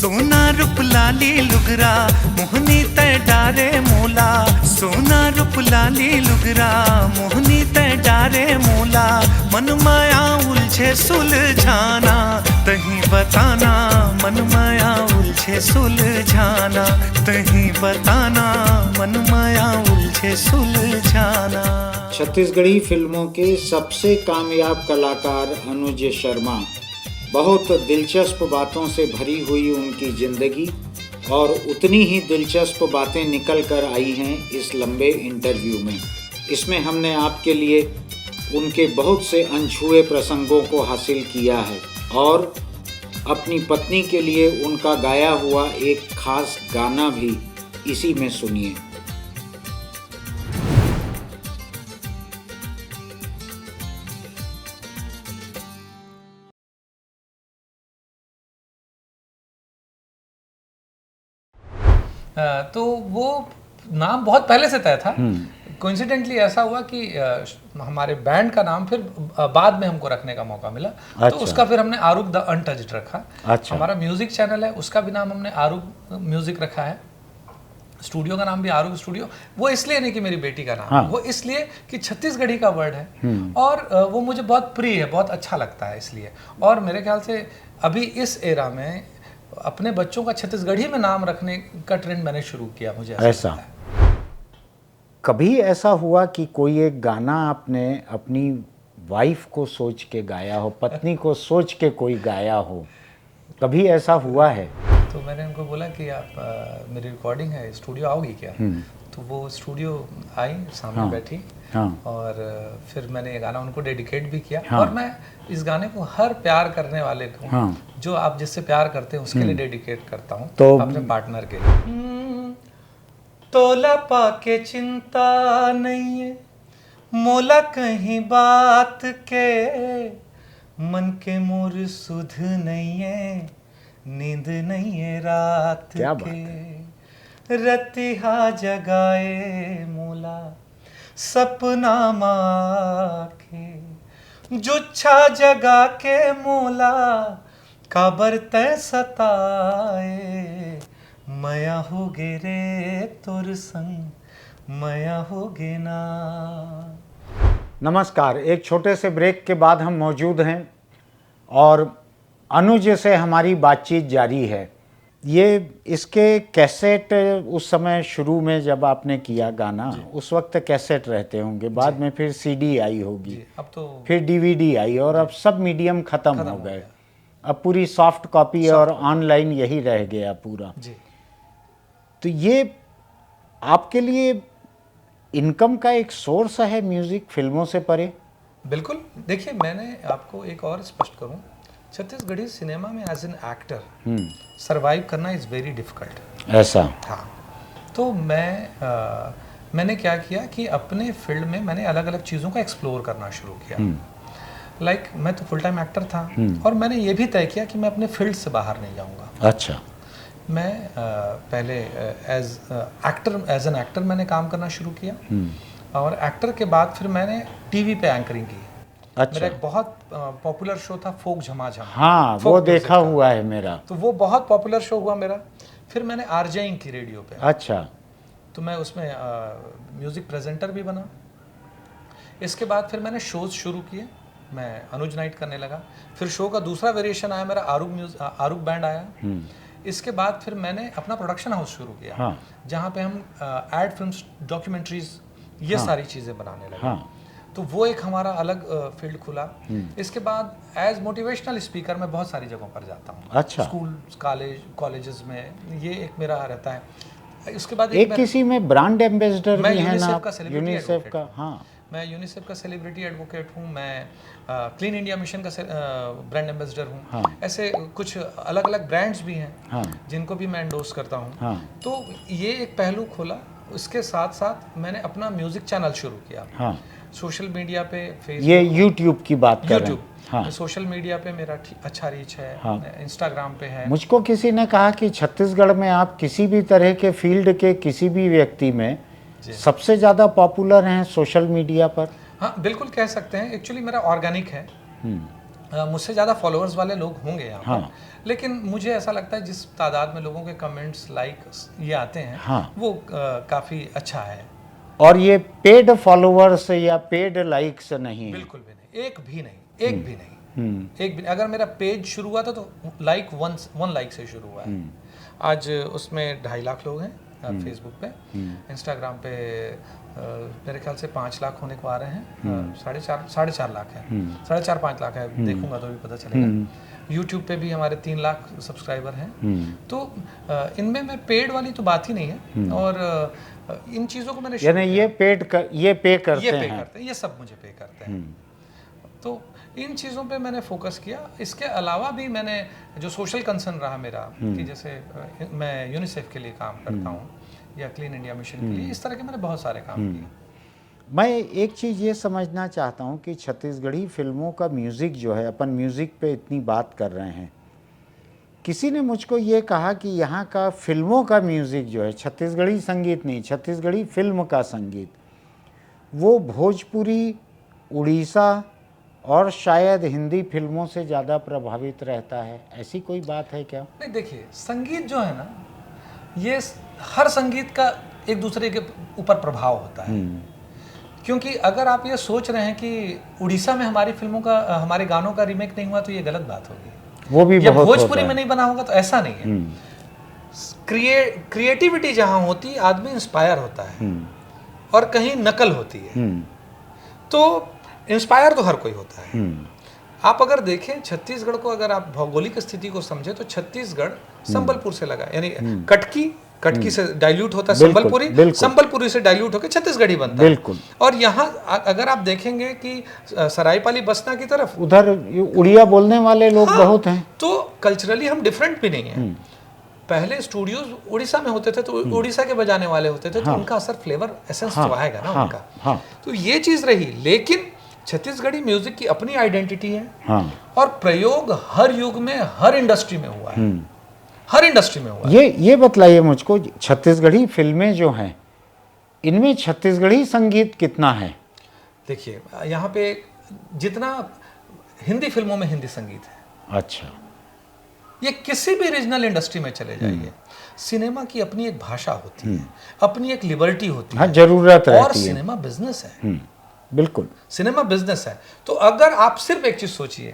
सोना रूप लाली लुगरा मोहनी तय डारे मूला, सोना रूप लाली लुगरा मोहनी तय डारे मूला, मन माया उलझे सुलझाना तहीं बताना, मन माया उलझे सुलझाना तहीं बताना, मन माया उलझे सुलझाना। छत्तीसगढ़ी फिल्मों के सबसे कामयाब कलाकार अनुज शर्मा, बहुत दिलचस्प बातों से भरी हुई उनकी ज़िंदगी और उतनी ही दिलचस्प बातें निकल कर आई हैं इस लंबे इंटरव्यू में। इसमें हमने आपके लिए उनके बहुत से अनछुए प्रसंगों को हासिल किया है और अपनी पत्नी के लिए उनका गाया हुआ एक खास गाना भी इसी में सुनिए। तो वो नाम बहुत पहले से तय था। कोइंसिडेंटली ऐसा हुआ कि हमारे बैंड का नाम फिर बाद में हमको रखने का मौका मिला। अच्छा। तो उसका फिर हमने आरुग द अनटच्ड रखा। अच्छा। हमारा म्यूजिक चैनल है, उसका भी नाम हमने आरुग म्यूजिक रखा है। स्टूडियो का नाम भी आरुग स्टूडियो। वो इसलिए नहीं कि मेरी बेटी का नाम, हाँ। वो इसलिए कि छत्तीसगढ़ी का वर्ड है और वो मुझे बहुत प्रिय है, बहुत अच्छा लगता है इसलिए। और मेरे ख्याल से अभी इस एरा में अपने बच्चों का छत्तीसगढ़ी में नाम रखने का ट्रेंड मैंने शुरू किया। मुझे ऐसा कभी ऐसा हुआ कि कोई एक गाना आपने अपनी वाइफ को सोच के गाया हो, पत्नी को सोच के कोई गाया हो, कभी ऐसा हुआ है? तो मैंने उनको बोला कि आप मेरी रिकॉर्डिंग है, स्टूडियो आओगी क्या? तो वो स्टूडियो आई, सामने हाँ। बैठी हाँ। और फिर मैंने ये गाना उनको डेडिकेट भी किया। हाँ। और मैं इस गाने को हर प्यार करने वाले को, हाँ। जो आप जिससे प्यार करते हैं उसके लिए डेडिकेट करता हूँ, तो अपने पार्टनर के लिए। तोला पाके चिंता नहीं है मोला कहीं बात के, मन के मोर सुध नहीं है, नींद नहीं है रात के, रतिहा जगाए मोला सपना माके, जुच्छा जगा के मोला काबर तय सताए, मया हो गे रे तोर संग, मया हो गे ना। नमस्कार, एक छोटे से ब्रेक के बाद हम मौजूद हैं और अनुज से हमारी बातचीत जारी है। ये इसके कैसेट उस समय शुरू में जब आपने किया गाना, उस वक्त कैसेट रहते होंगे, बाद में फिर सीडी आई होगी, अब तो फिर डीवीडी आई और अब सब मीडियम खत्म हो गए। अब पूरी सॉफ्ट कॉपी और ऑनलाइन यही रह गया पूरा। तो ये आपके लिए इनकम का एक सोर्स है म्यूजिक, फिल्मों से परे? बिल्कुल। देखिए, मैंने आपको एक और स्पष्ट करूं, छत्तीसगढ़ी सिनेमा में एज एन एक्टर सरवाइव करना इज़ वेरी डिफिकल्ट। ऐसा? हाँ। तो मैंने क्या किया कि अपने फील्ड में मैंने अलग अलग चीज़ों का एक्सप्लोर करना शुरू किया। लाइक मैं तो फुल टाइम एक्टर था और मैंने ये भी तय किया कि मैं अपने फील्ड से बाहर नहीं जाऊँगा। अच्छा। मैं पहले एज एन एक्टर मैंने काम करना शुरू किया और एक्टर के बाद फिर मैंने टीवी पे एंकरिंग की। अच्छा। मेरा एक बहुत पॉपुलर शो था फोक झमाझम। हाँ, वो देखा हुआ है मेरा। तो वो बहुत पॉपुलर शो हुआ मेरा। फिर मैंने आरजेइंग की रेडियो पे। अच्छा। तो मैं उसमें म्यूजिक प्रेजेंटर भी बना। इसके बाद फिर मैंने शोज शुरू किए, मैं अनुज नाइट करने लगा। फिर शो का दूसरा वेरिएशन आया मेरा, आरुग बैंड आया। इसके बाद फिर मैंने अपना प्रोडक्शन हाउस शुरू किया। हाँ। जहाँ पे हम एड फिल्म्स, डॉक्यूमेंट्रीज, ये सारी चीज़ें बनाने लगे। हाँ। तो वो एक हमारा अलग फील्ड खुला। इसके बाद एज मोटिवेशनल स्पीकर मैं बहुत सारी जगहों पर जाता हूँ। अच्छा। स्कूल, कॉलेजेस में ये एक मेरा रहता है। उसके बाद एक किसी में ब्रांड एम्बेसडर भी है ना? यूनिसेफ का। हाँ, मैं यूनिसेफ का सेलिब्रिटी एडवोकेट हूँ। मैं क्लीन इंडिया मिशन का ब्रांड एम्बेसडर हूँ। हाँ। ऐसे कुछ अलग अलग ब्रांड्स भी हैं। हाँ। जिनको भी मैं एंडोर्स करता हूँ। हाँ। तो ये एक पहलू खोला। उसके साथ साथ मैंने अपना म्यूजिक चैनल शुरू किया। हाँ। सोशल मीडिया पे, फेसबुक, ये यूट्यूब की बात कर रहे हैं। हाँ। सोशल मीडिया पे मेरा अच्छा रीच है। हाँ। इंस्टाग्राम पे है। मुझको किसी ने कहा कि छत्तीसगढ़ में आप किसी भी तरह के फील्ड के किसी भी व्यक्ति में सबसे ज़्यादा पॉपुलर हैं सोशल मीडिया पर। हाँ, बिल्कुल कह सकते हैं। एक्चुअली मेरा ऑर्गेनिक है। मुझसे ज़्यादा फॉलोअर्स वाले लोग होंगे यहाँ हाँ। पर, लेकिन मुझे ऐसा लगता है जिस तादाद में लोगों के कमेंट्स लाइक्स ये आते हैं हाँ। वो काफ़ी अच्छा है। और ये पेड फॉलोअर्स या पेड लाइक्स नहीं है? बिल्कुल भी नहीं, एक भी नहीं, एक भी नहीं, एक भी। अगर मेरा पेज शुरू हुआ था तो लाइक वन लाइक से शुरू हुआ है। आज उसमें 2.5 लाख लोग हैं फेसबुक पे, इंस्टाग्राम पे मेरे ख्याल से 5 लाख होने को आ रहे हैं, 4.5 लाख है, 4.5-5 लाख है, देखूंगा तो भी पता चलेगा। यूट्यूब पे भी हमारे 3 लाख सब्सक्राइबर हैं। तो इनमें मैं पेड वाली तो बात ही नहीं है। और इन चीज़ों को मैंने यानी ये पे करते हैं, ये सब मुझे पे करते हैं। तो इन चीज़ों पे मैंने फोकस किया। इसके अलावा भी मैंने जो सोशल कंसर्न रहा मेरा, कि जैसे मैं यूनिसेफ के लिए काम करता हूँ या क्लीन इंडिया मिशन के लिए, इस तरह के मैंने बहुत सारे काम किए। मैं एक चीज़ ये समझना चाहता हूँ कि छत्तीसगढ़ी फिल्मों का म्यूज़िक जो है, अपन म्यूज़िक पे इतनी बात कर रहे हैं, किसी ने मुझको ये कहा कि यहाँ का फिल्मों का म्यूज़िक जो है, छत्तीसगढ़ी संगीत नहीं, छत्तीसगढ़ी फिल्म का संगीत, वो भोजपुरी, उड़ीसा और शायद हिंदी फिल्मों से ज़्यादा प्रभावित रहता है। ऐसी कोई बात है क्या? नहीं, देखिए संगीत जो है ना, ये हर संगीत का एक दूसरे के ऊपर प्रभाव होता है। क्योंकि अगर आप ये सोच रहे हैं कि उड़ीसा में हमारी फिल्मों का, हमारे गानों का रीमेक नहीं हुआ, तो ये गलत बात होगी। वो भी बहुत भोजपुरी में नहीं बना होगा, तो ऐसा नहीं है। क्रिएटिविटी जहाँ होती है, आदमी इंस्पायर होता है और कहीं नकल होती है। तो इंस्पायर तो हर कोई होता है। आप अगर देखें छत्तीसगढ़ को, अगर आप भौगोलिक स्थिति को समझे, तो छत्तीसगढ़ संबलपुर से लगा, यानी कटकी से डाइल्यूट होता है संबलपुरी, संबलपुरी से डाइल्यूट होकर छत्तीसगढ़ी बनता है। और यहाँ अगर आप देखेंगे कि सरायपाली बसना की तरफ, उधर उड़िया बोलने वाले लोग बहुत हैं। तो कल्चरली हम डिफरेंट भी नहीं है। पहले स्टूडियोज उड़ीसा में होते थे, तो उड़ीसा के बजाने वाले होते थे, तो उनका असर, फ्लेवर, एसेंस तो आएगा ना उनका। तो ये चीज रही। लेकिन छत्तीसगढ़ी म्यूजिक की अपनी आइडेंटिटी है। और प्रयोग हर युग में, हर इंडस्ट्री में हुआ है, हर इंडस्ट्री में हुआ है। ये बतलाइए मुझको, छत्तीसगढ़ी फिल्में जो हैं, इनमें छत्तीसगढ़ी संगीत कितना है? देखिए, यहाँ पे जितना हिंदी फिल्मों में हिंदी संगीत है, अच्छा, ये किसी भी रीजनल इंडस्ट्री में चले जाइए, सिनेमा की अपनी एक भाषा होती है, अपनी एक लिबर्टी होती है, जरूरत रहती है। और सिनेमा बिजनेस है। बिल्कुल, सिनेमा बिजनेस है। तो अगर आप सिर्फ एक चीज सोचिए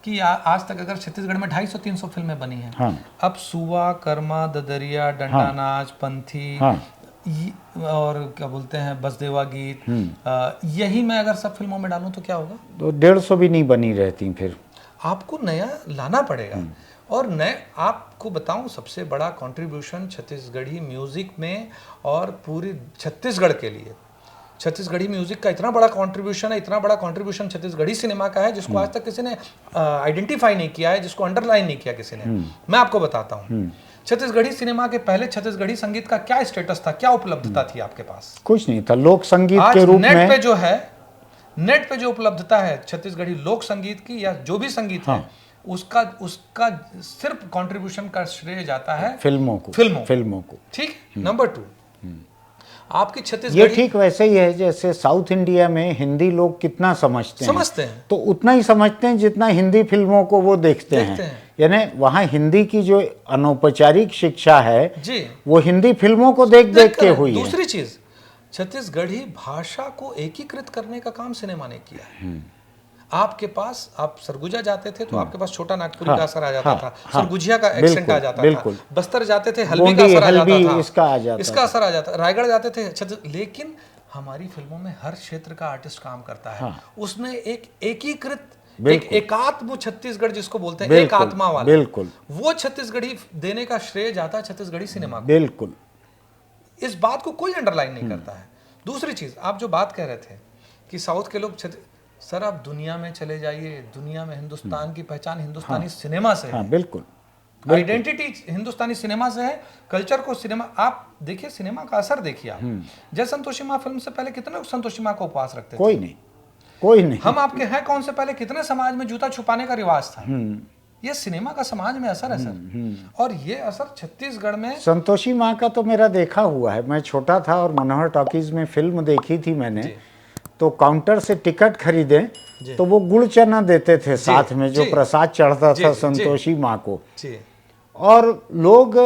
कि आज तक अगर छत्तीसगढ़ में 250-300 फिल्में बनी हैं, अब सुवा, कर्मा, ददरिया, डंडा नाच, पंथी, और क्या बोलते हैं, बसदेवा गीत, यही मैं अगर सब फिल्मों में डालूं तो क्या होगा? तो 150 भी नहीं बनी रहती। फिर आपको नया लाना पड़ेगा। और नए, आपको बताऊं, सबसे बड़ा कंट्रीब्यूशन छत्तीसगढ़ी म्यूजिक में और पूरी छत्तीसगढ़ के लिए, छत्तीसगढ़ी म्यूजिक का इतना बड़ा कंट्रीब्यूशन है, इतना बड़ा कंट्रीब्यूशन छत्तीसगढ़ी सिनेमा का है, जिसको आज तक किसी ने आइडेंटिफाई नहीं किया है, जिसको अंडरलाइन नहीं किया किसी ने। मैं आपको बताता हूँ, छत्तीसगढ़ी सिनेमा के पहले छत्तीसगढ़ी संगीत का क्या स्टेटस था, क्या उपलब्धता थी आपके पास? कुछ नहीं था। लोक संगीत के रूप में नेट पे जो है, नेट पे जो उपलब्धता है छत्तीसगढ़ी लोक संगीत की, या जो भी संगीत है, उसका सिर्फ कंट्रीब्यूशन का श्रेय जाता है फिल्मों को। ठीक। नंबर 2, आपकी छत्तीसगढ़ी, ये ठीक वैसे ही है जैसे साउथ इंडिया में हिंदी लोग कितना समझते हैं, तो उतना ही समझते हैं जितना हिंदी फिल्मों को वो देखते हैं। यानी वहाँ हिंदी की जो अनौपचारिक शिक्षा है जी, वो हिंदी फिल्मों को देख के हुई है। दूसरी चीज, छत्तीसगढ़ी भाषा को एकीकृत करने का काम सिनेमा ने किया है। आपके पास, आप सरगुजा जाते थे तो आपके पास छोटा नागपुरी का असर आ जाता था, सरगुजिया का एक्सेंट आ जाता था। बस्तर जाते थे, हल्बी का असर आ जाता था, इसका असर आ जाता। रायगढ़ जाते थे। लेकिन हमारी फिल्मों में हर क्षेत्र का आर्टिस्ट काम करता है। उसने एक एकीकृत, एक एकात्म छत्तीसगढ़ जिसको बोलते हैं, एक आत्मा वाला, बिल्कुल, वो छत्तीसगढ़ी देने का श्रेय जाता है छत्तीसगढ़ी सिनेमा को। बिल्कुल, इस बात को कोई अंडरलाइन नहीं करता है। दूसरी चीज, आप जो बात कह रहे थे कि साउथ के लोग, सर आप दुनिया में चले जाइए, दुनिया में हिंदुस्तान की पहचान हिंदुस्तानी सिनेमा से है। बिल्कुल, आइडेंटिटी हिंदुस्तानी सिनेमा से है। कल्चर को सिनेमा, आप देखिए, सिनेमा का असर देखिए आप। जय संतोषी माँ फिल्म से पहले कितने लोग संतोषी माँ को उपवास रखते थे? कोई नहीं। हम आपके हैं कौन से पहले कितने समाज में जूता छुपाने का रिवाज था? ये सिनेमा का समाज में असर है सर। और ये असर छत्तीसगढ़ में, संतोषी माँ का तो मेरा देखा हुआ है। मैं छोटा था और मनोहर टॉकीज में फिल्म देखी थी मैंने, तो काउंटर से टिकट खरीदें तो वो गुड़ चना देते थे साथ में, जो प्रसाद चढ़ता था संतोषी माँ को। और लोग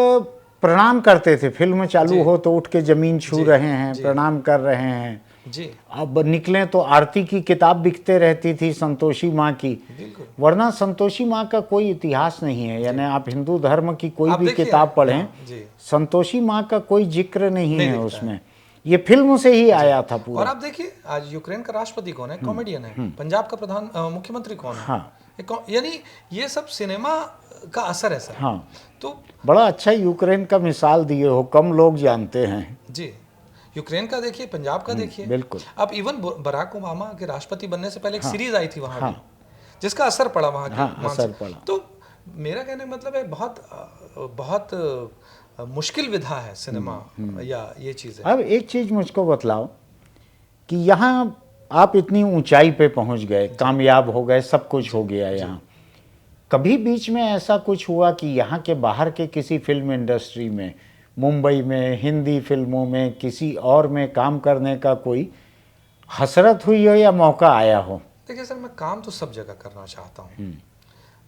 प्रणाम करते थे, फिल्म चालू हो तो उठ के जमीन छू रहे हैं, प्रणाम कर रहे हैं जी। अब निकलें तो आरती की किताब बिकते रहती थी संतोषी माँ की, वरना संतोषी माँ का कोई इतिहास नहीं है। यानी आप हिंदू धर्म की कोई भी किताब पढ़ें, संतोषी माँ का कोई जिक्र नहीं है उसमें। ये फिल्म से ही आया था पूरा। और आप देखिए आज यूक्रेन का राष्ट्रपति कौन है, कॉमेडियन है। पंजाब का प्रधान मुख्यमंत्री कौन है, हाँ। यानी ये सब सिनेमा का असर है सर। हाँ, तो बड़ा अच्छा यूक्रेन का मिसाल दिए हो, कम लोग जानते हैं जी। यूक्रेन का देखिए, पंजाब का देखिए, बिल्कुल। अब इवन बराक ओबामा के राष्ट्रपति बनने से पहले एक सीरीज आई थी वहां भी, जिसका असर पड़ा वहां के असर पड़ा। तो मेरा कहने का मतलब है बहुत मुश्किल विधा है सिनेमा या ये चीजें। अब एक चीज मुझको बतलाओ कि यहाँ आप इतनी ऊंचाई पे पहुंच गए, कामयाब हो गए, सब कुछ हो गया यहाँ, कभी बीच में ऐसा कुछ हुआ कि यहाँ के बाहर के किसी फिल्म इंडस्ट्री में, मुंबई में, हिंदी फिल्मों में, किसी और में काम करने का कोई हसरत हुई हो या मौका आया हो? देखिए सर, मैं काम तो सब जगह करना चाहता हूँ।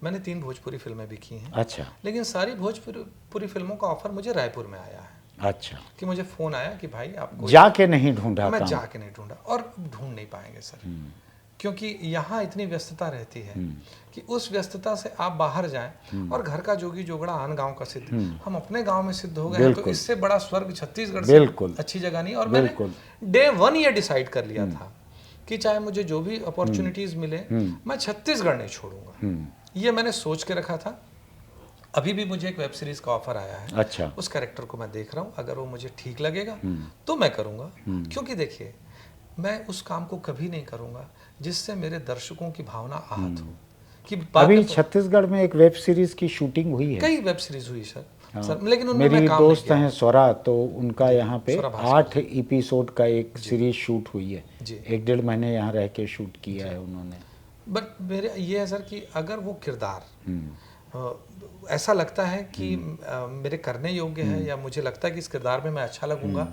मैंने 3 भोजपुरी फिल्में भी की हैं। अच्छा। लेकिन सारी भोजपुरी फिल्मों का ऑफर मुझे रायपुर में आया है। अच्छा। कि मुझे फोन आया कि भाई आपको जाके नहीं ढूंढा? मैं जाके नहीं ढूंढा, और ढूंढ नहीं पाएंगे सर, क्योंकि यहाँ इतनी व्यस्तता रहती है कि उस व्यस्तता से आप बाहर जाएं, और घर का जोगी जोगड़ा आन गांव का सिद्ध, हम अपने गांव में सिद्ध हो गए हैं, तो इससे बड़ा स्वर्ग छत्तीसगढ़ से अच्छी जगह नहीं। और मैंने डे 1 ये डिसाइड कर लिया था कि चाहे मुझे जो भी अपॉर्चुनिटीज मिले, मैं छत्तीसगढ़ नहीं छोड़ूंगा। ये मैंने सोच के रखा था। अभी भी मुझे एक वेब सीरीज का ऑफर आया है। अच्छा। उस कैरेक्टर को मैं देख रहा हूँ, अगर वो मुझे ठीक लगेगा तो मैं करूँगा। क्योंकि देखिए, मैं उस काम को कभी नहीं करूँगा जिससे मेरे दर्शकों की भावना आहत हो। कि अभी छत्तीसगढ़ में एक वेब सीरीज की शूटिंग हुई है, कई वेब सीरीज हुई सर, लेकिन उनमें मेरी मैं काम दोस्त नहीं हैं स्वरा, तो उनका यहाँ पे स्वरा 8 एपिसोड का एक सीरीज शूट हुई है। 1-1.5 महीने यहाँ रह के शूट किया है उन्होंने। बट मेरे ये है सर कि अगर वो किरदार ऐसा लगता है कि मेरे करने योग्य है, या मुझे लगता है कि इस किरदार में मैं अच्छा लगूंगा,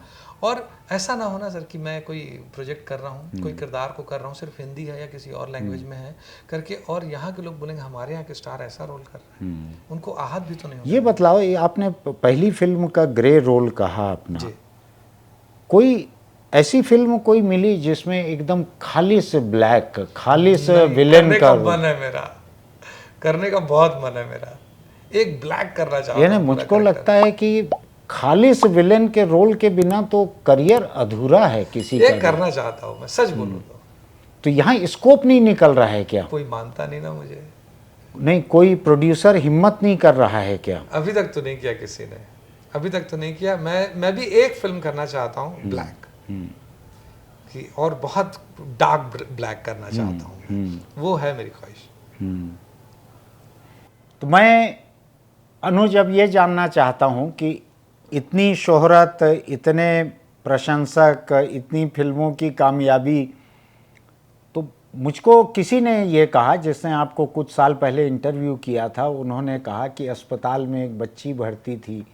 और ऐसा ना होना सर कि मैं कोई प्रोजेक्ट कर रहा हूँ, कोई किरदार को कर रहा हूँ, सिर्फ हिंदी है या किसी और लैंग्वेज में है करके, और यहाँ के लोग बोलेंगे हमारे यहाँ के स्टार ऐसा रोल कर रहे हैं, उनको आहत भी तो नहीं होगा। ये बतलाओ, ये आपने पहली फिल्म का ग्रे रोल कहा अपना, कोई ऐसी फिल्म कोई मिली जिसमें एकदम खालिस ब्लैक, खालिस विलेन का मन है मेरा, करने का बहुत मन है मेरा, एक ब्लैक करना चाहता हूं। यानी मुझको लगता है कि खालिस विलेन के रोल के बिना तो करियर अधूरा है किसी का। करना चाहता हूं मैं, सच बोलूं तो यहाँ स्कोप नहीं निकल रहा है क्या? कोई मानता नहीं ना मुझे। नहीं, कोई प्रोड्यूसर हिम्मत नहीं कर रहा है क्या? अभी तक तो नहीं किया किसी ने, अभी तक तो नहीं किया। मैं भी एक फिल्म करना चाहता हूँ ब्लैक, कि और बहुत डार्क ब्लैक करना चाहता हूँ, वो है मेरी ख्वाहिश। तो मैं अनुज अब ये जानना चाहता हूँ कि इतनी शोहरत, इतने प्रशंसक, इतनी फिल्मों की कामयाबी, तो मुझको किसी ने ये कहा, जिसने आपको कुछ साल पहले इंटरव्यू किया था, उन्होंने कहा कि अस्पताल में एक बच्ची भर्ती थी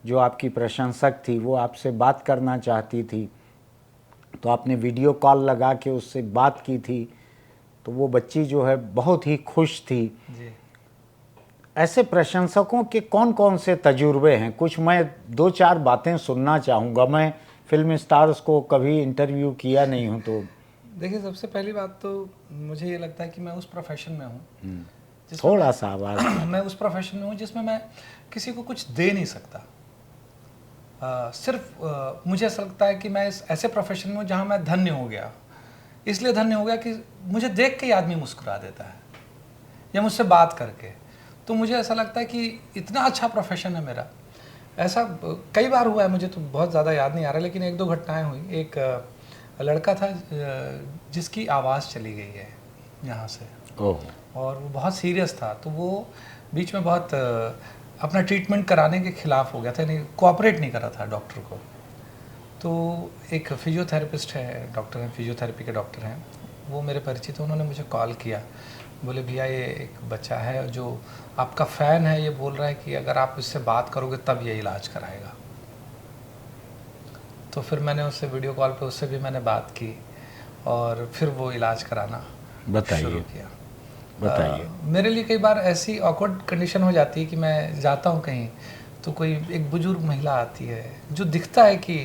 जो आपकी प्रशंसक थी, वो आपसे बात करना चाहती थी, तो आपने वीडियो कॉल लगा के उससे बात की थी, तो वो बच्ची जो है बहुत ही खुश थी जी। ऐसे प्रशंसकों के कौन कौन से तजुर्बे हैं? कुछ मैं 2-4 बातें सुनना चाहूँगा। मैं फिल्म स्टार्स को कभी इंटरव्यू किया नहीं हूँ। तो देखिए, सबसे पहली बात तो मुझे ये लगता है कि मैं उस प्रोफेशन में हूँ, थोड़ा सा आवाज़ मैं उस प्रोफेशन में हूँ जिसमें मैं किसी को कुछ दे नहीं सकता। सिर्फ मुझे ऐसा लगता है कि मैं इस ऐसे प्रोफेशन में हूँ जहाँ मैं धन्य हो गया। इसलिए धन्य हो गया कि मुझे देख के ही आदमी मुस्कुरा देता है या मुझसे बात करके, तो मुझे ऐसा लगता है कि इतना अच्छा प्रोफेशन है मेरा। ऐसा कई बार हुआ है, मुझे तो बहुत ज़्यादा याद नहीं आ रहा, लेकिन 1-2 घटनाएं हुई। एक लड़का था जिसकी आवाज़ चली गई है यहाँ से, और वो बहुत सीरियस था, तो वो बीच में बहुत अपना ट्रीटमेंट कराने के खिलाफ हो गया था, यानी कोऑपरेट नहीं कर रहा था डॉक्टर को। तो एक फिजियोथेरेपिस्ट है, डॉक्टर हैं, फिजियोथेरेपी के डॉक्टर हैं, वो मेरे परिचित हैं। उन्होंने मुझे कॉल किया, बोले भैया ये एक बच्चा है जो आपका फ़ैन है, ये बोल रहा है कि अगर आप इससे बात करोगे तब ये इलाज कराएगा। तो फिर मैंने उससे वीडियो कॉल पे उससे भी मैंने बात की, और फिर वो इलाज कराना शुरू किया। बताइए। मेरे लिए कई बार ऐसी ऑकवर्ड कंडीशन हो जाती है कि मैं जाता हूँ कहीं तो कोई एक बुजुर्ग महिला आती है जो दिखता है कि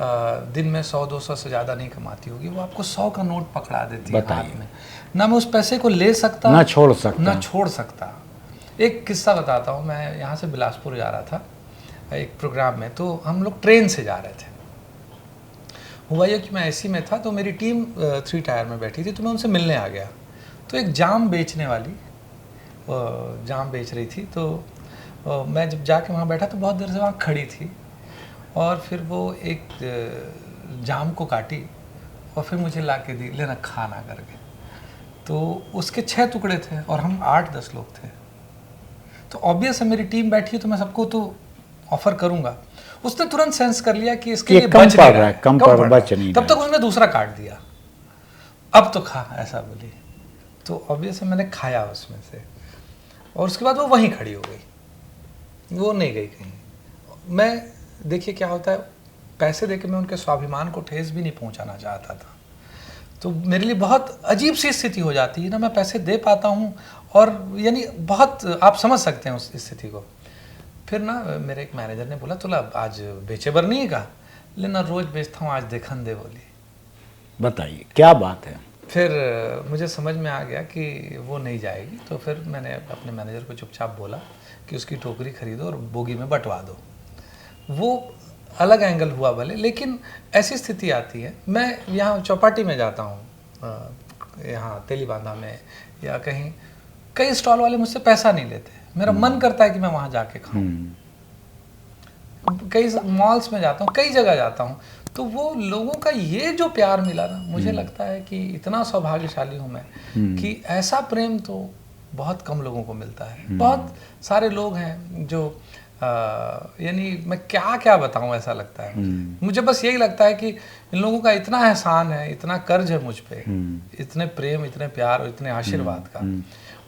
दिन में 100-200 से ज़्यादा नहीं कमाती होगी, वो आपको 100 का नोट पकड़ा देती है हाथ में। ना मैं उस पैसे को ले सकता ना छोड़ सकता। एक किस्सा बताता हूँ। मैं यहाँ से बिलासपुर जा रहा था एक प्रोग्राम में, तो हम लोग ट्रेन से जा रहे थे। हुआ ये कि मैं एसी में था, तो मेरी टीम 3 टायर में बैठी थी, तो मैं उनसे मिलने आ गया। तो एक जाम बेचने वाली जाम बेच रही थी, तो मैं जब जाके वहाँ बैठा तो बहुत देर से वहाँ खड़ी थी, और फिर वो एक जाम को काटी और फिर मुझे ला के दी, लेना खाना करके। तो उसके 6 टुकड़े थे और हम 8-10 लोग थे, तो ऑब्वियस है मेरी टीम बैठी है तो मैं सबको तो ऑफर करूंगा। उसने तुरंत सेंस कर लिया कि इसके लिए बच नहीं रहा है, कम पड़ रहा है। तब तक उसने दूसरा काट दिया, अब तो खा, ऐसा बोली। तो ऑब्वियस मैंने खाया उसमें से, और उसके बाद वो वहीं खड़ी हो गई, वो नहीं गई कहीं। मैं देखिए क्या होता है, पैसे देके मैं उनके स्वाभिमान को ठेस भी नहीं पहुंचाना चाहता था, तो मेरे लिए बहुत अजीब सी स्थिति हो जाती है ना। मैं पैसे दे पाता हूँ और यानी बहुत, आप समझ सकते हैं उस स्थिति को। फिर ना मेरे एक मैनेजर ने बोला, तो आज बेचे बर नहीं है का, लेना रोज बेचता हूँ, आज देखन दे बोली। बताइए क्या बात है। फिर मुझे समझ में आ गया कि वो नहीं जाएगी, तो फिर मैंने अपने मैनेजर को चुपचाप बोला कि उसकी टोकरी खरीदो और बोगी में बंटवा दो। वो अलग एंगल हुआ भले, लेकिन ऐसी स्थिति आती है। मैं यहाँ चौपाटी में जाता हूँ, यहाँ तेलीबांधा में या कहीं, कई स्टॉल वाले मुझसे पैसा नहीं लेते, मेरा मन करता है कि मैं वहाँ जाके खाऊं। कई मॉल्स में जाता हूँ, कई जगह जाता हूँ, तो वो लोगों का ये जो प्यार मिला ना, मुझे लगता है कि इतना सौभाग्यशाली हूँ मैं कि ऐसा प्रेम तो बहुत कम लोगों को मिलता है। बहुत सारे लोग हैं जो यानी मैं क्या क्या बताऊं, ऐसा लगता है मुझे। बस यही लगता है कि इन लोगों का इतना एहसान है, इतना कर्ज है मुझ पे, इतने प्रेम, इतने प्यार और इतने आशीर्वाद का।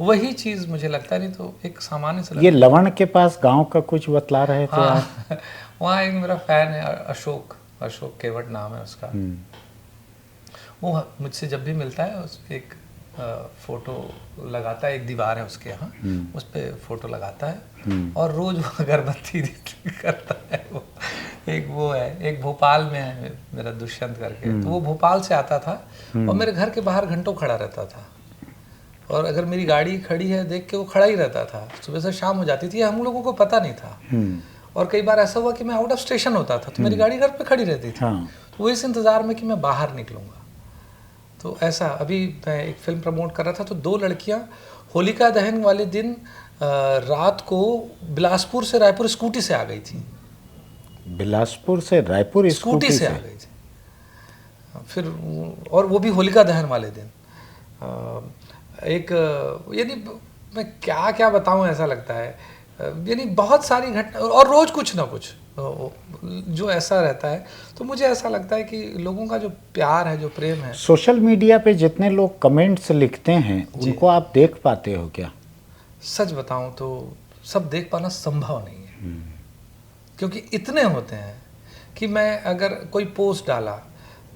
वही चीज मुझे लगता है, नहीं तो एक सामान्य से। ये लवण के पास गांव का कुछ बतला रहे थे हाँ, वहाँ एक मेरा फैन है अशोक केवट नाम है उसका। वो मुझसे जब भी मिलता है एक फोटो लगाता है, एक दीवार है उसके यहाँ, उस पे फोटो लगाता है और रोज वो अगरबत्ती करता है। वो है, एक भोपाल में है मेरा दुष्यंत करके, तो वो भोपाल से आता था और मेरे घर के बाहर घंटों खड़ा रहता था, और अगर मेरी गाड़ी खड़ी है देख के वो खड़ा ही रहता था। सुबह से शाम हो जाती थी, हम लोगों को पता नहीं था। और कई बार ऐसा हुआ कि मैं आउट ऑफ स्टेशन होता था तो मेरी गाड़ी घर पे खड़ी रहती थी, तो वो इस इंतज़ार में कि मैं बाहर निकलूँगा। तो ऐसा, अभी मैं एक फिल्म प्रमोट कर रहा था, तो 2 लड़कियां होलिका दहन वाले दिन रात को बिलासपुर से रायपुर स्कूटी से आ गई थी। बिलासपुर से रायपुर स्कूटी से आ गई थी फिर, और वो भी होलिका दहन वाले दिन। एक यानी मैं क्या क्या बताऊं, ऐसा लगता है यानी बहुत सारी घटना, और रोज कुछ ना कुछ जो ऐसा रहता है। तो मुझे ऐसा लगता है कि लोगों का जो प्यार है, जो प्रेम है। सोशल मीडिया पे जितने लोग कमेंट्स लिखते हैं उनको आप देख पाते हो क्या? सच बताऊं तो सब देख पाना संभव नहीं है, क्योंकि इतने होते हैं कि मैं अगर कोई पोस्ट डाला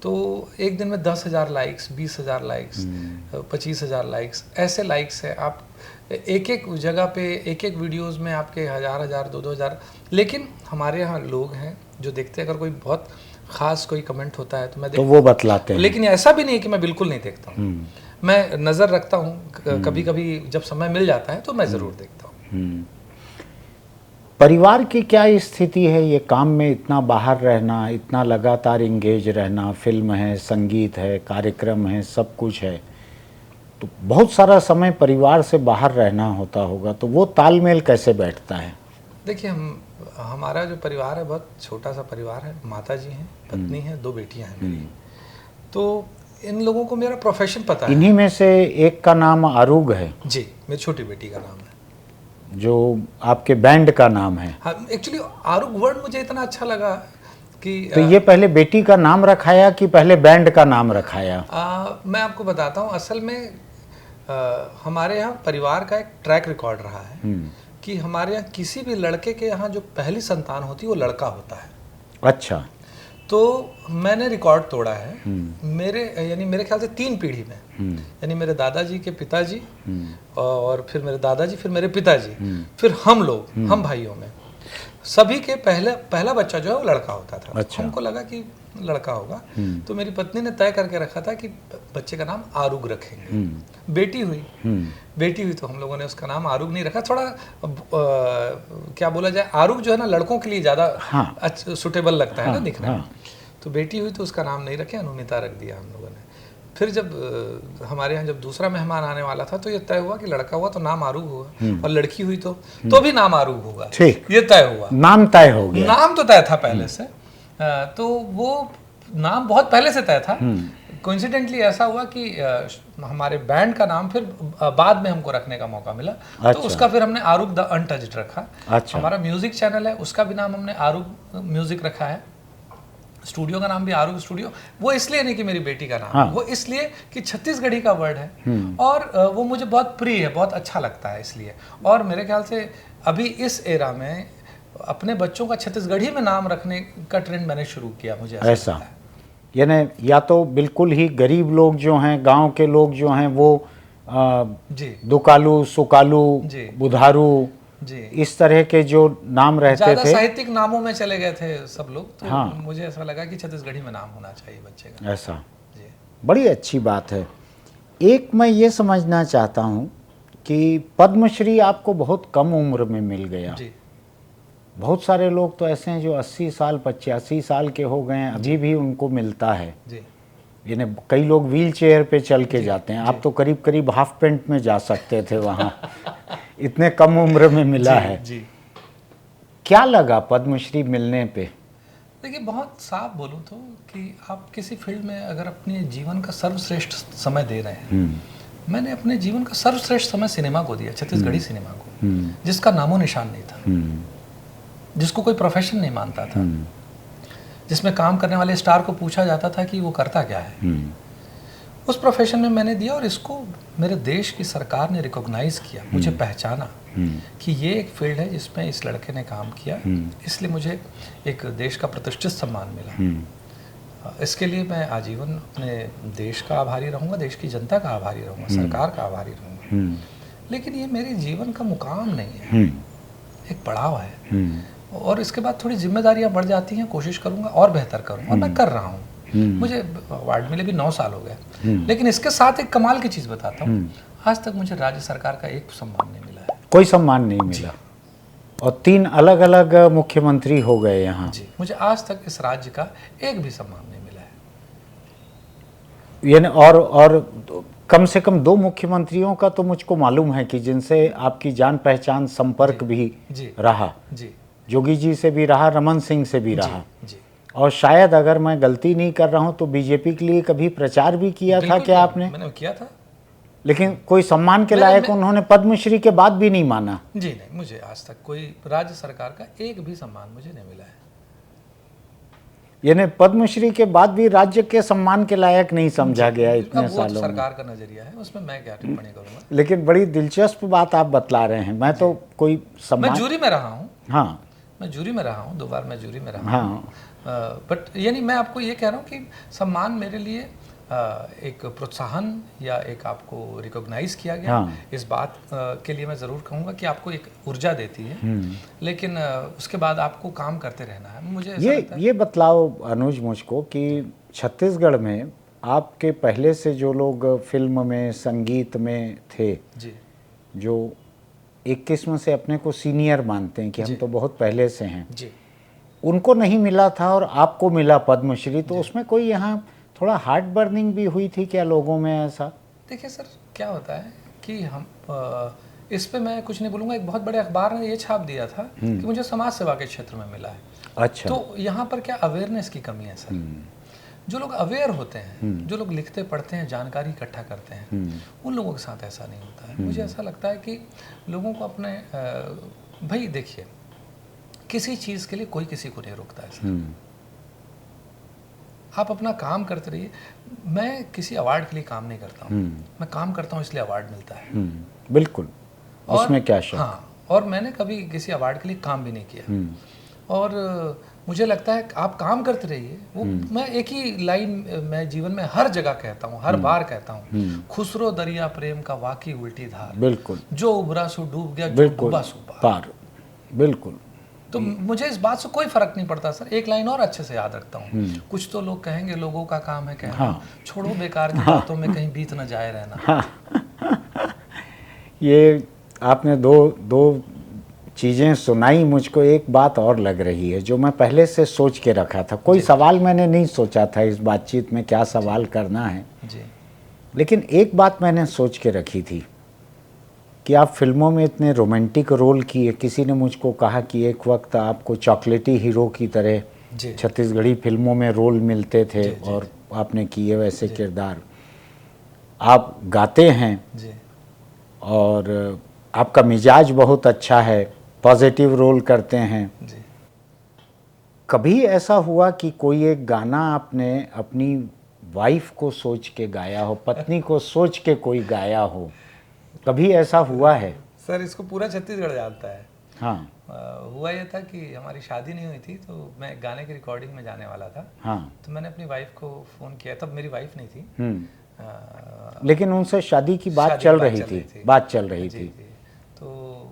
तो एक दिन में 10,000 लाइक्स, 20,000 लाइक्स, 25,000 लाइक्स, ऐसे लाइक्स है। आप एक एक जगह पे, एक एक वीडियोस में आपके 1,000, 2,000। लेकिन हमारे यहाँ लोग हैं जो देखते हैं, अगर कोई बहुत ख़ास कोई कमेंट होता है तो मैं तो वो बतलाते हैं। लेकिन ऐसा भी नहीं है कि मैं बिल्कुल नहीं देखता हूँ, मैं नज़र रखता हूँ। कभी कभी जब समय मिल जाता है तो मैं ज़रूर देखता हूँ। परिवार की क्या स्थिति है? ये काम में इतना बाहर रहना, इतना लगातार इंगेज रहना, फिल्म है, संगीत है, कार्यक्रम है, सब कुछ है, तो बहुत सारा समय परिवार से बाहर रहना होता होगा, तो वो तालमेल कैसे बैठता है? देखिए, हमारा जो परिवार है बहुत छोटा सा परिवार है। माता जी हैं, पत्नी है, 2 बेटियां हैं मेरी। तो इन लोगों को मेरा प्रोफेशन पता है। इन्हीं में से एक का नाम आरुग है जी, मेरी छोटी बेटी का नाम है, जो आपके बैंड का नाम है। हाँ, एक्चुअली आरुग वर्ड मुझे इतना अच्छा लगा कि तो ये पहले बेटी का नाम रखाया कि पहले बैंड का नाम रखाया? मैं आपको बताता हूँ। असल में हमारे यहाँ परिवार का एक ट्रैक रिकॉर्ड रहा है कि हमारे यहाँ किसी भी लड़के के यहाँ जो पहली संतान होती है वो लड़का होता है। अच्छा। तो मैंने रिकॉर्ड तोड़ा है मेरे ख्याल से 3 पीढ़ी में, यानी मेरे दादाजी के पिताजी और फिर मेरे दादाजी, फिर मेरे पिताजी, फिर हम लोग, हम भाइयों में सभी के पहला बच्चा जो है वो लड़का होता था। अच्छा। हमको लगा कि लड़का होगा, तो मेरी पत्नी ने तय करके रखा था कि बच्चे का नाम आरुग रखेंगे। बेटी हुई तो हम लोगों ने उसका नाम आरुग नहीं रखा, थोड़ा क्या बोला जाए, आरुग जो है ना लड़कों के लिए ज़्यादा सुटेबल लगता है ना दिखने में। तो बेटी हुई तो उसका नाम नहीं रखे, अनुमिता रख दिया हम लोगों ने। फिर जब हमारे यहाँ जब दूसरा मेहमान आने वाला था तो ये तय हुआ कि लड़का हुआ तो नाम आरुग होगा, और लड़की हुई तो भी नाम आरुग होगा। ठीक, ये तय हुआ, नाम तय हो गया। नाम तो तय था पहले से, तो वो नाम बहुत पहले से तय था। कोइंसिडेंटली ऐसा हुआ कि हमारे बैंड का नाम फिर बाद में हमको रखने का मौका मिला। अच्छा। तो उसका फिर हमने आरुग द अनटच्ड रखा। अच्छा। हमारा म्यूजिक चैनल है, उसका भी नाम हमने आरुग म्यूजिक रखा है। स्टूडियो का नाम भी आरुग स्टूडियो। वो इसलिए नहीं कि मेरी बेटी का नाम है, वो इसलिए कि छत्तीसगढ़ी का वर्ड है और वो मुझे बहुत प्रिय है, बहुत अच्छा लगता है इसलिए। और मेरे ख्याल से अभी इस एरा में अपने बच्चों का छत्तीसगढ़ी में नाम रखने का ट्रेंड मैंने शुरू किया, मुझे ऐसा लगता है। यानी या तो बिल्कुल ही गरीब लोग जो हैं, गांव के लोग जो हैं, वो जी दुकालू, सुकालू, बुधारू, जी, इस तरह के जो नाम रहते थे, साहित्यिक नामों में चले गए थे सब लोग। तो मुझे ऐसा लगा कि छत्तीसगढ़ी में नाम होना चाहिए बच्चे का। ऐसा जी, बड़ी अच्छी बात है। एक मैं ये समझना चाहता हूँ कि पद्मश्री आपको बहुत कम उम्र में मिल गया। जी। बहुत सारे लोग तो ऐसे हैं जो 80 साल 85 साल के हो गए हैं, अभी भी उनको मिलता है। जी। यानी कई लोग व्हील चेयर पे चल के जाते हैं, आप तो करीब करीब हाफ पैंट में जा सकते थे वहाँ इतने कम उम्र में मिला है। जी। क्या लगा पद्मश्री मिलने पे? देखिए, बहुत साफ बोलूँ तो कि आप किसी फील्ड में अगर अपने जीवन का सर्वश्रेष्ठ समय दे रहे हैं, मैंने अपने जीवन का सर्वश्रेष्ठ समय सिनेमा को दिया, छत्तीसगढ़ी सिनेमा को, जिसका नामो निशान नहीं था, जिसको कोई प्रोफेशन नहीं मानता था, जिसमें काम करने वाले स्टार को पूछा जाता था कि वो करता क्या है। उस प्रोफेशन में मैंने दिया और इसको मेरे देश की सरकार ने रिकॉग्नाइज किया, मुझे पहचाना कि ये एक फील्ड है जिसमें इस लड़के ने काम किया, इसलिए मुझे एक देश का प्रतिष्ठित सम्मान मिला। इसके लिए मैं आजीवन अपने देश का आभारी रहूँगा, देश की जनता का आभारी रहूँगा, सरकार का आभारी रहूँगा। लेकिन ये मेरे जीवन का मुकाम नहीं है, एक पड़ाव है। और इसके बाद थोड़ी जिम्मेदारियां बढ़ जाती हैं, कोशिश करूंगा और बेहतर करूंगा, और मैं कर रहा हूँ। मुझे अवार्ड मिले भी 9 साल हो गए, लेकिन इसके साथ एक कमाल की चीज़ बताता हूँ, आज तक मुझे राज्य सरकार का एक सम्मान नहीं मिला है। कोई सम्मान नहीं मिला, और 3 अलग अलग मुख्यमंत्री हो गए यहाँ। जी, मुझे आज तक इस राज्य का एक भी सम्मान नहीं मिला है। यानी और कम से कम 2 मुख्यमंत्रियों का तो मुझको मालूम है कि जिनसे आपकी जान पहचान संपर्क भी रहा। जी, जोगी जी से भी रहा, रमन सिंह से भी रहा। जी। और शायद अगर मैं गलती नहीं कर रहा हूं तो बीजेपी के लिए कभी प्रचार भी किया था क्या आपने? मैंने किया था, लेकिन कोई सम्मान के लायक उन्होंने पद्मश्री के बाद भी नहीं माना। जी नहीं, मुझे आज तक कोई राज्य सरकार का एक भी सम्मान मुझे नहीं मिला है। यानी पद्मश्री के बाद भी राज्य के सम्मान के लायक नहीं समझा गया इतने सालों में। सरकार का नजरिया है, उसमें मैं क्या टिप्पणी करूंगा। लेकिन बड़ी दिलचस्प बात आप बतला रहे हैं। मैं तो कोई सम्मान, मैं जूरी में रहा हूँ। हाँ, मैं जूरी में रहा हूँ, 2 बार मैं जूरी में रहा हूँ। बट यानी मैं आपको ये कह रहा हूँ कि सम्मान मेरे लिए एक प्रोत्साहन या एक आपको रिकॉग्नाइज किया गया। इस बात के लिए मैं ज़रूर कहूँगा कि आपको एक ऊर्जा देती है, लेकिन उसके बाद आपको काम करते रहना है। मुझे ये बतलाओ अनुज मुझको कि छत्तीसगढ़ में आपके पहले से जो लोग फिल्म में, संगीत में थे, जी, जो एक किस्म से अपने को सीनियर मानते हैं कि हम तो बहुत पहले से हैं, जी, उनको नहीं मिला था और आपको मिला पद्मश्री, तो उसमें कोई यहाँ थोड़ा हार्ट बर्निंग भी हुई थी क्या लोगों में ऐसा? देखिए सर, क्या होता है कि हम इस पे मैं कुछ नहीं बोलूँगा। एक बहुत बड़े अखबार ने ये छाप दिया था कि मुझे समाज सेवा के क्षेत्र में मिला है। अच्छा, तो यहाँ पर क्या अवेयरनेस की कमी है सर? जो लोग अवेयर होते हैं, जो लोग लिखते पढ़ते हैं, जानकारी इकट्ठा करते हैं, उन लोगों के साथ ऐसा नहीं होता है। मुझे ऐसा लगता है कि लोगों को अपने भाई देखिए, किसी चीज़ के लिए कोई किसी को नहीं रोकता है सर। आप अपना काम करते रहिए। मैं किसी अवार्ड के लिए काम नहीं करता हूँ, मैं काम करता हूँ इसलिए अवार्ड मिलता है। बिल्कुल, उसमें क्या शक। हाँ, और मैंने कभी किसी अवार्ड के लिए काम भी नहीं किया। और मुझे लगता है आप काम करते रहिए। वो मैं एक ही लाइन मैं जीवन में हर जगह कहता हूँ, हर बार कहता हूँ, खुसरो दरिया प्रेम का वाकी उल्टी धार, बिल्कुल, जो उबरा सो डूब गया, जो डूबा सो पार। बिल्कुल। तो मुझे इस बात से कोई फर्क नहीं पड़ता सर। एक लाइन और अच्छे से याद रखता हूँ, कुछ तो लोग कहेंगे लोगों का काम है कहना, छोड़ो बेकार की बातों में कहीं बीत न जाए रहना। ये आपने दो चीज़ें सुनाई, मुझको एक बात और लग रही है जो मैं पहले से सोच के रखा था। कोई सवाल मैंने नहीं सोचा था इस बातचीत में क्या सवाल करना है जी, लेकिन एक बात मैंने सोच के रखी थी कि आप फिल्मों में इतने रोमांटिक रोल किए। किसी ने मुझको कहा कि एक वक्त आपको चॉकलेटी हीरो की तरह छत्तीसगढ़ी फिल्मों में रोल मिलते थे और आपने किए वैसे किरदार। आप गाते हैं जी, और आपका मिजाज बहुत अच्छा है, पॉजिटिव रोल करते हैं। जी। कभी ऐसा हुआ कि कोई एक गाना आपने अपनी वाइफ को सोच के गाया हो, पत्नी को सोच के कोई गाया हो, कभी ऐसा हुआ है? सर इसको पूरा छत्तीसगढ़ जानता है। हाँ। हुआ ये था कि हमारी शादी नहीं हुई थी, तो मैं गाने की रिकॉर्डिंग में जाने वाला था। हाँ। तो मैंने अपनी वाइफ को फ़ोन किया, तब मेरी वाइफ नहीं थी। लेकिन उनसे शादी की बात चल रही थी, बात चल रही थी। तो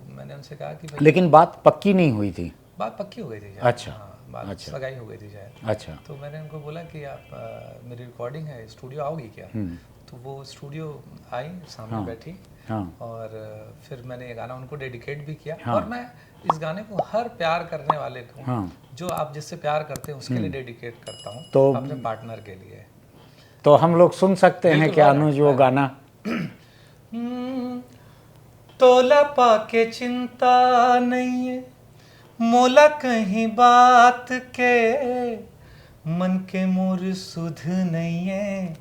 मैंने उनसे कहा कि भाई, लेकिन बात पक्की नहीं हुई थी। बात पक्की हो गई थी। अच्छा। बात सगाई हो गई थी शायद। अच्छा। तो मैंने उनको बोला कि आप मेरी रिकॉर्डिंग है, स्टूडियो आओगी क्या? तो वो स्टूडियो आई, सामने बैठी। और फिर मैंने ये गाना उनको डेडिकेट भी किया। और मैं इस गाने को हर प्यार करने वाले को, जो आप जिससे प्यार करते हैं उसके लिए डेडिकेट करता हूँ, तो अपने पार्टनर के लिए। तो हम लोग सुन सकते हैं क्या अनुज वो गाना? तोला पाके चिंता नहीं है मोला कहीं बात के, मन के मोर सुध नहीं है,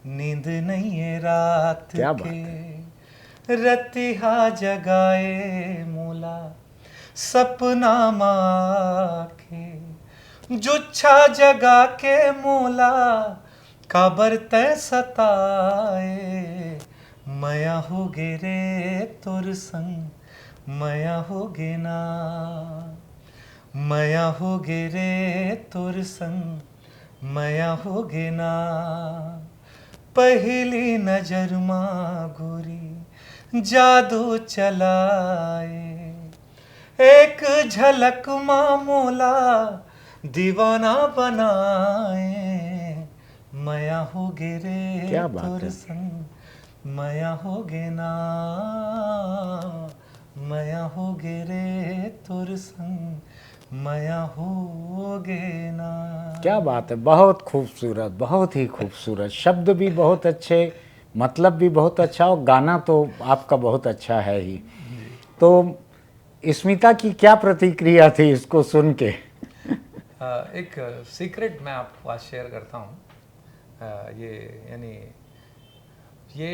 नींद नहीं है रात के, रतिहा जगाए मोला सपना माके, जुच्छा जगा के मोला काबर तय सताए, मया हो गे रे तोर संग, मया हो गे ना, मया हो गे रे तोर संग, मया हो गे ना, पहली नजर माँ गोरी जादू चलाए, एक झलक माँ मोला दीवाना बनाए, मया हो गे रे तोर संग, मया हो गे ना, मया हो गे रे तोर संग, मया हो गे ना। क्या बात है, बहुत खूबसूरत, बहुत ही खूबसूरत। शब्द भी बहुत अच्छे, मतलब भी बहुत अच्छा, और गाना तो आपका बहुत अच्छा है ही। तो स्मिता की क्या प्रतिक्रिया थी इसको सुन के? एक सीक्रेट मैं आपको आज शेयर करता हूँ। ये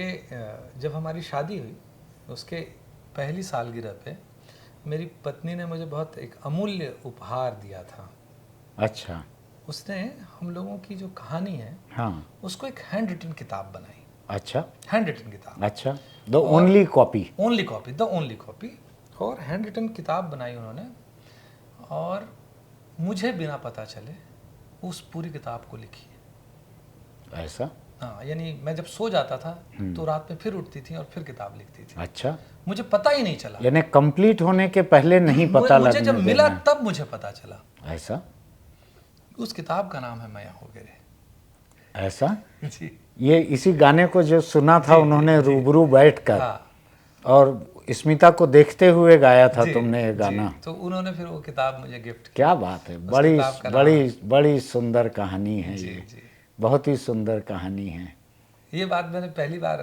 जब हमारी शादी हुई उसके पहली सालगिरह पे मेरी पत्नी ने मुझे बहुत एक अमूल्य उपहार दिया था। अच्छा। उसने हम लोगों की जो कहानी है, उसको एक हैंड रिटन किताब बनाई। अच्छा। हैंड रिटन किताब। अच्छा। The only copy. Only copy, the only copy. और हैंड रिटन किताब बनाई उन्होंने, और मुझे बिना पता चले उस पूरी किताब को लिखी। ऐसा? हाँ, यानी मैं जब सो जाता था तो रात में फिर उठती थी और फिर किताब लिखती थी। अच्छा। मुझे पता ही नहीं चला, यानी कंप्लीट होने के पहले नहीं पता लगने मुझे जब मिला तब मुझे पता चला। ऐसा? उस किताब का नाम है मया हो गे रे। ऐसा? जी। ये इसी गाने को जो सुना था उन्होंने रूबरू बैठकर, और स्मिता को देखते हुए गाया था तुमने ये गाना। तो उन्होंने फिर वो किताब मुझे गिफ्ट की। क्या बात है, बड़ी बड़ी बड़ी सुंदर कहानी है ये। बहुत ही सुंदर कहानी है। ये बात मैंने पहली बार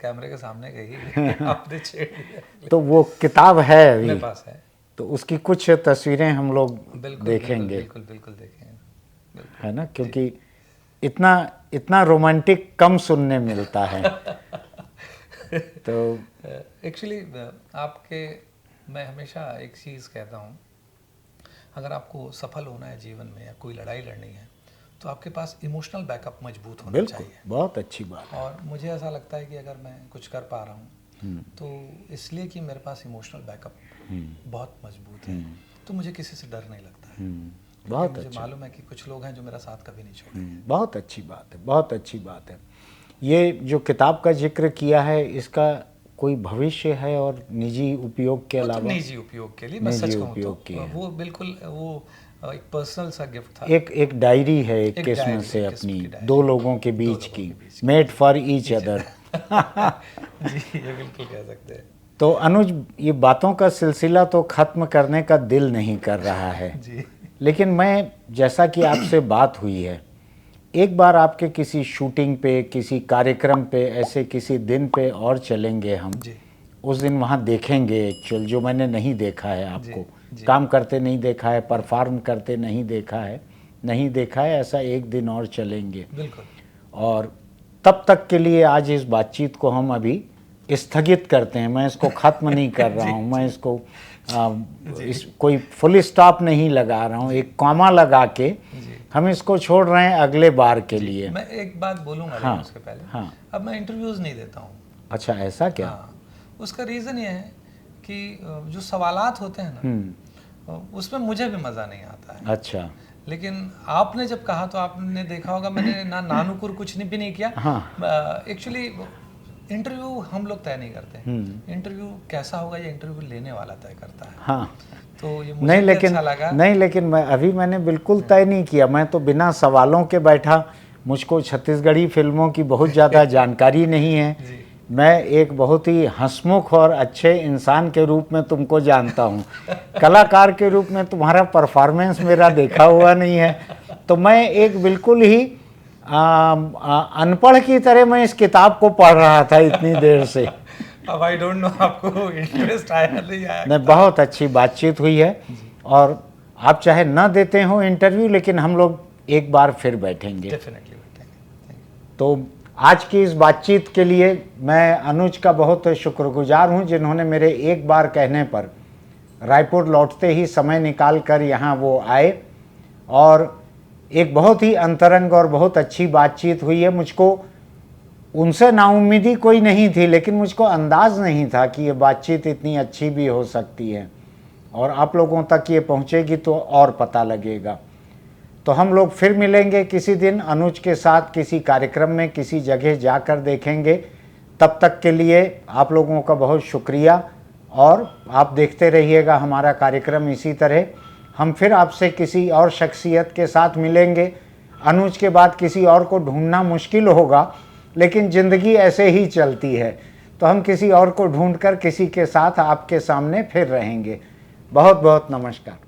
कैमरे के सामने कही, आपने छेड़ दिया। तो वो किताब है अभी मेरे पास है, तो उसकी कुछ तस्वीरें हम लोग देखेंगे। बिल्कुल बिल्कुल देखेंगे, बिल्कुल। है ना, क्योंकि इतना रोमांटिक कम सुनने मिलता है। तो एक्चुअली मैं हमेशा एक चीज़ कहता हूँ, अगर आपको सफल होना है जीवन में या कोई लड़ाई लड़नी है तो आपके पास इमोशनल बैकअप मजबूत होना चाहिए। बहुत अच्छी बात। और मुझे ऐसा लगता है कि अगर मैं कुछ कर पा रहा हूँ तो इसलिए कि मेरे पास इमोशनल बैकअप बहुत मजबूत है। तो मुझे किसी से डर नहीं लगता है। बहुत मुझे अच्छा। मालूम है कि कुछ लोग हैं जो मेरा साथ कभी नहीं छोड़ेंगे। बहुत अच्छी बात है, बहुत अच्छी बात है। ये जो किताब का जिक्र किया है, इसका कोई भविष्य है और निजी उपयोग के वो तो अलावा? निजी उपयोग के लिए, मैं सच कहूँ तो वो बिल्कुल वो एक पर्सनल सा गिफ्ट था। एक डायरी है एक किस्म से अपनी, दो लोगों के बीच की, मेड फॉर ईच अदर। जी, ये बिल्कुल कह सकते हैं। तो अनुज, ये बातों का सिलसिला तो ख़त्म करने का दिल नहीं कर रहा है जी। लेकिन मैं, जैसा कि आपसे बात हुई है, एक बार आपके किसी शूटिंग पे, किसी कार्यक्रम पे, ऐसे किसी दिन पे और चलेंगे हम जी। उस दिन वहाँ देखेंगे एक्चुअल, जो मैंने नहीं देखा है आपको, जी। काम करते नहीं देखा है, परफॉर्म करते नहीं देखा है, ऐसा एक दिन और चलेंगे। बिल्कुल। और तब तक के लिए आज इस बातचीत को हम अभी स्थगित करते हैं। मैं इसको ख़त्म नहीं कर रहा हूँ, मैं इसको कोई फुल स्टॉप नहीं लगा रहा हूँ, एक कॉमा लगा के हम इसको छोड़ रहे हैं अगले बार के लिए। मैं एक बात बोलूँगा हाँ, उसके पहले। हाँ। अब मैं इंटरव्यूज़ नहीं देता हूँ। अच्छा, ऐसा क्या? हाँ, उसका रीज़न ये है कि जो सवालात होते हैं ना, उसमें मुझे भी मज़ा नहीं आता है। अच्छा। लेकिन आपने जब कहा तो आपने देखा होगा मैंने ना नानुकुर कुछ भी नहीं किया। हाँ। एक्चुअली इंटरव्यू हम लोग तय नहीं करते। इंटरव्यू कैसा होगा ये इंटरव्यू लेने वाला तय करता है। हाँ। तो ये मुझे भी अच्छा लगा। नहीं, लेकिन मैंने बिल्कुल तय नहीं किया। मैं तो बिना सवालों के बैठा। मुझको छत्तीसगढ़ी फिल्मों की बहुत ज़्यादा जानकारी नहीं है। मैं एक बहुत ही हंसमुख और अच्छे इंसान के रूप में तुमको जानता हूँ, कलाकार के रूप में तुम्हारा परफॉर्मेंस मेरा देखा हुआ नहीं है। तो मैं एक बिल्कुल ही अनपढ़ की तरह मैं इस किताब को पढ़ रहा था इतनी देर से। अब आई डोंट नो आपको इंटरेस्ट आया नहीं आया। नहीं, बहुत अच्छी बातचीत हुई है और आप चाहे ना देते हो इंटरव्यू, लेकिन हम लोग एक बार फिर बैठेंगे। डेफिनेटली बैठेंगे। तो आज की इस बातचीत के लिए मैं अनुज का बहुत शुक्रगुजार हूं, जिन्होंने मेरे एक बार कहने पर रायपुर लौटते ही समय निकाल कर यहाँ वो आए और एक बहुत ही अंतरंग और बहुत अच्छी बातचीत हुई है। मुझको उनसे नाउम्मीदी कोई नहीं थी, लेकिन मुझको अंदाज़ नहीं था कि ये बातचीत इतनी अच्छी भी हो सकती है और आप लोगों तक ये पहुँचेगी तो और पता लगेगा। तो हम लोग फिर मिलेंगे किसी दिन अनुज के साथ, किसी कार्यक्रम में, किसी जगह जाकर देखेंगे। तब तक के लिए आप लोगों का बहुत शुक्रिया और आप देखते रहिएगा हमारा कार्यक्रम इसी तरह। हम फिर आपसे किसी और शख्सियत के साथ मिलेंगे। अनुज के बाद किसी और को ढूंढना मुश्किल होगा, लेकिन ज़िंदगी ऐसे ही चलती है, तो हम किसी और को ढूंढकर किसी के साथ आपके सामने फिर रहेंगे। बहुत बहुत नमस्कार।